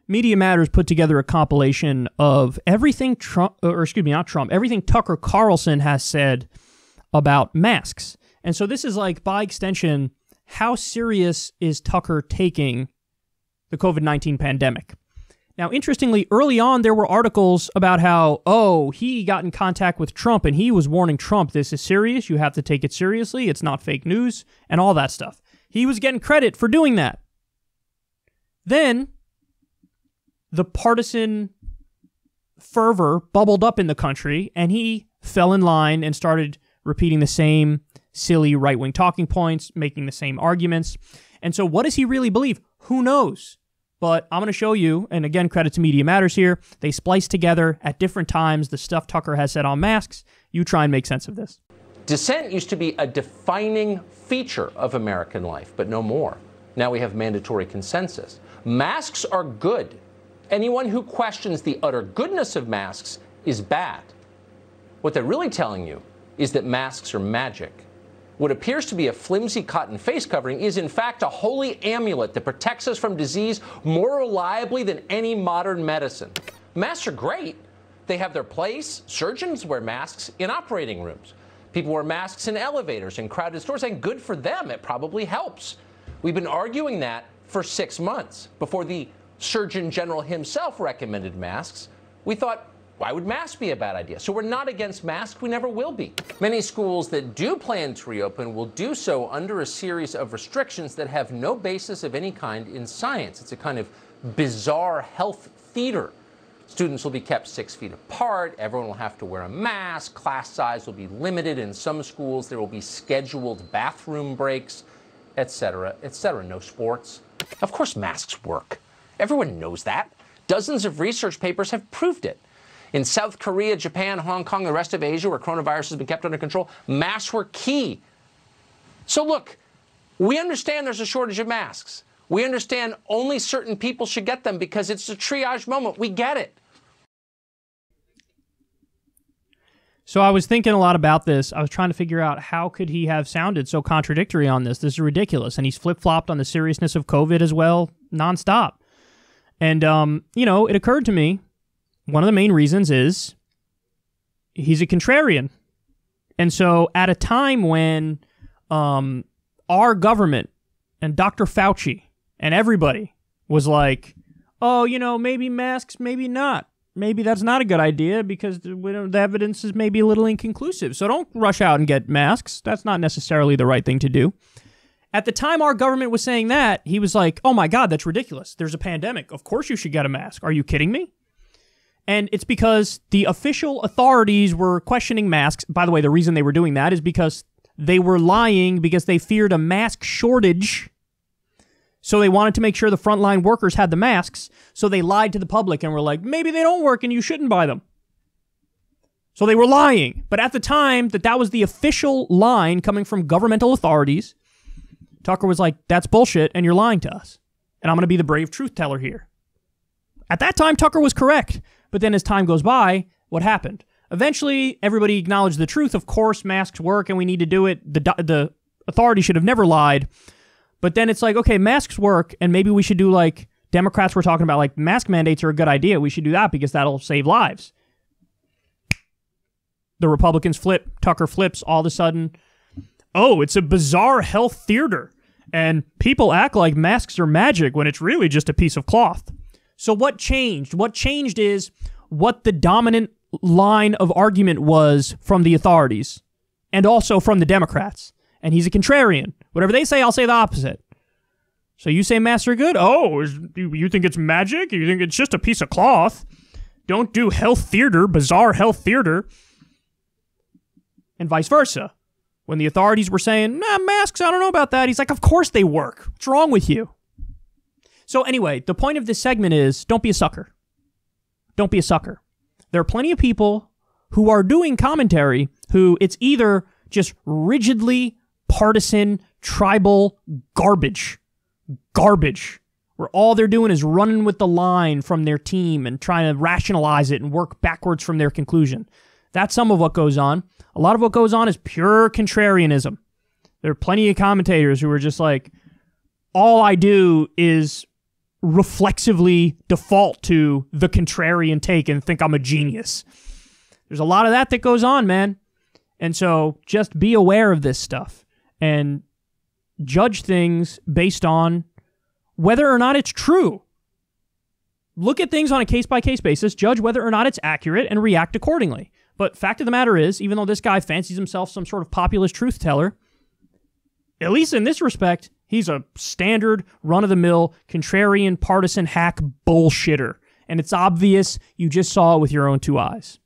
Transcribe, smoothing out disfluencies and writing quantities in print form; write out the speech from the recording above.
Media Matters put together a compilation of everything everything Tucker Carlson has said about masks. And so this is like, by extension, how serious is Tucker taking the COVID-19 pandemic? Now, interestingly, early on, there were articles about how, he got in contact with Trump and he was warning Trump, this is serious, you have to take it seriously, it's not fake news, and all that stuff. He was getting credit for doing that. Then, the partisan fervor bubbled up in the country, and he fell in line and started repeating the same silly right-wing talking points, making the same arguments. And so what does he really believe? Who knows? But I'm going to show you, and again, credit to Media Matters here, they splice together at different times the stuff Tucker has said on masks. You try and make sense of this. Dissent used to be a defining feature of American life, but no more. Now we have mandatory consensus. Masks are good. Anyone who questions the utter goodness of masks is bad. What they're really telling you is that masks are magic. What appears to be a flimsy cotton face covering is in fact a holy amulet that protects us from disease more reliably than any modern medicine. Masks are great. They have their place. Surgeons wear masks in operating rooms. People wear masks in elevators and crowded stores, and good for them. It probably helps. We've been arguing that for 6 months. Before the Surgeon General himself recommended masks, we thought, why would masks be a bad idea? So we're not against masks. We never will be. Many schools that do plan to reopen will do so under a series of restrictions that have no basis of any kind in science. It's a kind of bizarre health theater. Students will be kept 6 feet apart. Everyone will have to wear a mask. Class size will be limited. In some schools, there will be scheduled bathroom breaks, etc., etc. No sports. Of course, masks work. Everyone knows that. Dozens of research papers have proved it. In South Korea, Japan, Hong Kong, the rest of Asia, where coronavirus has been kept under control, masks were key. So look, we understand there's a shortage of masks. We understand only certain people should get them because it's a triage moment. We get it. So I was thinking a lot about this. I was trying to figure out how could he have sounded so contradictory on this. This is ridiculous. And he's flip-flopped on the seriousness of COVID as well, nonstop. And, it occurred to me, one of the main reasons is he's a contrarian. And so at a time when our government and Dr. Fauci and everybody was like, maybe masks, maybe not. Maybe that's not a good idea because the evidence is maybe a little inconclusive. So don't rush out and get masks. That's not necessarily the right thing to do. At the time our government was saying that, he was like, oh my God, that's ridiculous. There's a pandemic. Of course you should get a mask. Are you kidding me? And it's because the official authorities were questioning masks. By the way, the reason they were doing that is because they were lying because they feared a mask shortage. So they wanted to make sure the frontline workers had the masks. So they lied to the public and were like, maybe they don't work and you shouldn't buy them. So they were lying. But at the time that was the official line coming from governmental authorities, Tucker was like, that's bullshit and you're lying to us. And I'm going to be the brave truth teller here. At that time, Tucker was correct. But then as time goes by, what happened? Eventually, everybody acknowledged the truth. Of course, masks work and we need to do it. The authority should have never lied. But then it's like, okay, masks work and maybe we should do like Democrats were talking about, like mask mandates are a good idea. We should do that because that'll save lives. The Republicans flip. Tucker flips all of a sudden. Oh, it's a bizarre health theater. And people act like masks are magic when it's really just a piece of cloth. So what changed? What changed is what the dominant line of argument was from the authorities and also from the Democrats. And he's a contrarian. Whatever they say, I'll say the opposite. So you say masks are good? Oh, you think it's magic? You think it's just a piece of cloth? Don't do health theater, bizarre health theater. And vice versa. When the authorities were saying, nah, masks, I don't know about that. He's like, of course they work. What's wrong with you? So anyway, the point of this segment is don't be a sucker. Don't be a sucker. There are plenty of people who are doing commentary who it's either just rigidly partisan, tribal garbage, where all they're doing is running with the line from their team and trying to rationalize it and work backwards from their conclusion. That's some of what goes on. A lot of what goes on is pure contrarianism. There are plenty of commentators who are just like, all I do is reflexively default to the contrarian take and think I'm a genius. There's a lot of that goes on, man. And so just be aware of this stuff and judge things based on whether or not it's true. Look at things on a case-by-case basis, judge whether or not it's accurate, and react accordingly. But fact of the matter is, even though this guy fancies himself some sort of populist truth teller, at least in this respect, he's a standard, run-of-the-mill, contrarian, partisan hack bullshitter. And it's obvious. You just saw it with your own two eyes.